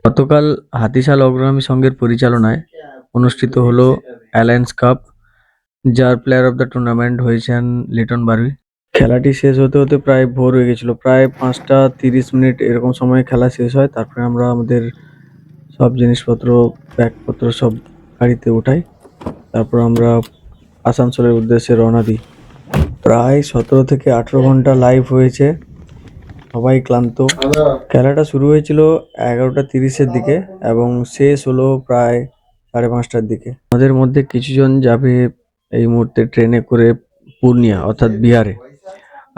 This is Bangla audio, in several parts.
গতকাল হাতিশাল অগ্রগামী সংঘের পরিচালনায় অনুষ্ঠিত হলো অ্যালায়েন্স কাপ, যার প্লেয়ার অফ দ্য টুর্নামেন্ট হয়েছেন লিটন বারুই। খেলাটি শেষ হতে হতে প্রায় ভোর হয়ে গেছিল, প্রায় 5টা 30 মিনিট এরকম সময় খেলা শেষ হয়। তারপরে আমরা আমাদের সব জিনিসপত্র, ব্যাগপত্র সব গাড়িতে উঠাই। তারপর আমরা আসানসোলের উদ্দেশ্যে রওনা দিই। প্রায় 17 থেকে 18 ঘন্টা লাইভ হয়েছে, সবাই ক্লান্ত। খেলাটা শুরু হয়েছিল 11টা 30-এর দিকে এবং শেষ হলো প্রায় 5:30টার দিকে। আমাদের মধ্যে কিছুজন যাবে এই মুহূর্তে ট্রেনে করে পূর্ণিয়া অর্থাৎ বিহারে,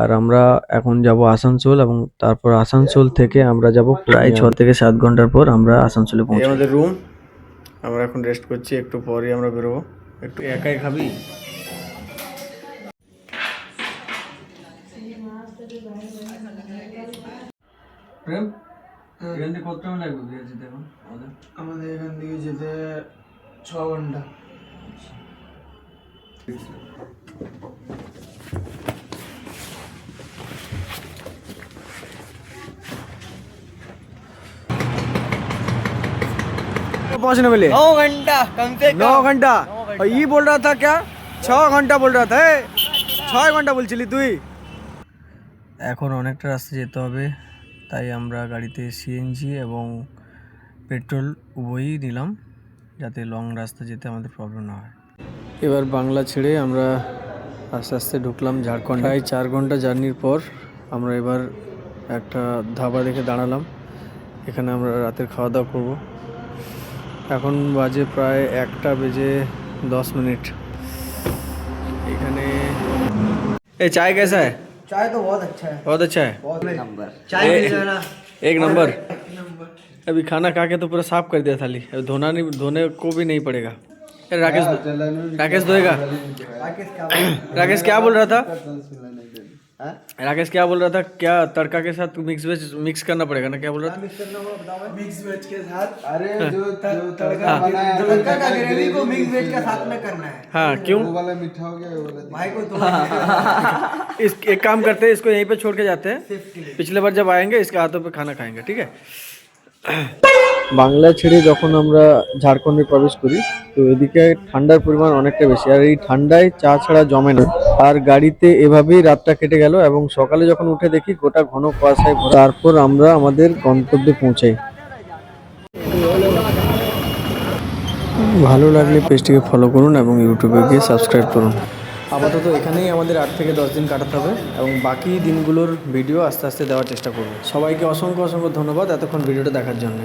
আর আমরা এখন যাব আসানসোল এবং তারপর আসানসোল থেকে আমরা যাব প্রায় 6 থেকে 7 ঘন্টার পর আমরা আসানসোলে পৌঁছাবো। আমাদের রুম, আমরা এখন রেস্ট করছি, একটু পরেই আমরা বেরোবো। একটু একাই খাবি? প্রেম, এখান থেকে কত টাইম লাগবে বিহার যেতে? এখন আমাদের এখান থেকে যেতে 6 ঘন্টা। पहुंचने वाले 9 घंटा कम से कम 9 घंटा। और ये बोल रहा था क्या 6 घंटा बोल रहा था? 6 ঘন্টা বলছিলি তুই। এখন অনেকটা রাস্তা যেতে হবে, তাই আমরা গাড়িতে সিএনজি এবং পেট্রোল উভয়ই নিলাম, যাতে লং রাস্তা যেতে আমাদের প্রবলেম না হয়। এবার বাংলা ছেড়ে আমরা আস্তে আস্তে ঢুকলাম ঝাড়খণ্ড। প্রায় 4 ঘন্টা জার্নির পর আমরা এবার একটা ধাবা দেখে দাঁড়ালাম। এখানে আমরা রাতের খাওয়া দাওয়া করবো। এখন বাজে প্রায় 1:10 এখানে ए चाय कैसा है? चाय तो बहुत अच्छा है, बहुत अच्छा है, बहुत नंबर चाय मिल जाए ना, एक नंबर। अभी खाना खा के तो पूरा साफ कर दिया थाली, अब धोने को भी नहीं पड़ेगा। राकेश राकेश धोएगा। राकेश क्या बोल रहा था? राकेश क्या बोल रहा था? क्या तड़का के साथ मिक्स करना पड़ेगा ना? क्या बोल रहा था? मिक्स वेज के साथ। अरे जो तड़का का ग्रेवी को मिक्स वेज के साथ में करना है। हाँ क्यों? वो वाला मीठा हो गया, वो वाला भाई को तो एक काम करते हैं, इसको यहीं पे छोड़ के जाते हैं। पिछले बार जब आएंगे इसके हाथों पे खाना खाएंगे, ठीक है? বাংলা ছেড়ে যখন আমরা ঝাড়খণ্ডে প্রবেশ করি, তো এদিকে ঠান্ডার পরিমাণ অনেকটা বেশি, আর এই ঠান্ডায় চা ছাড়া জমে না। আর গাড়িতে এভাবেই রাতটা কেটে গেল এবং সকালে যখন উঠে দেখি গোটা ঘন কুয়াশায় ভরা। তারপর আমরা আমাদের গন্তব্যে পৌঁছাই। ভালো লাগলে পেজটিকে ফলো করুন এবং ইউটিউবে গিয়ে সাবস্ক্রাইব করুন। আপাতত এখানেই আমাদের 8 থেকে 10 দিন কাটাতে হবে এবং বাকি দিনগুলোর ভিডিও আস্তে আস্তে দেওয়ার চেষ্টা করব। সবাইকে অসংখ্য ধন্যবাদ এতক্ষণ ভিডিওটা দেখার জন্য।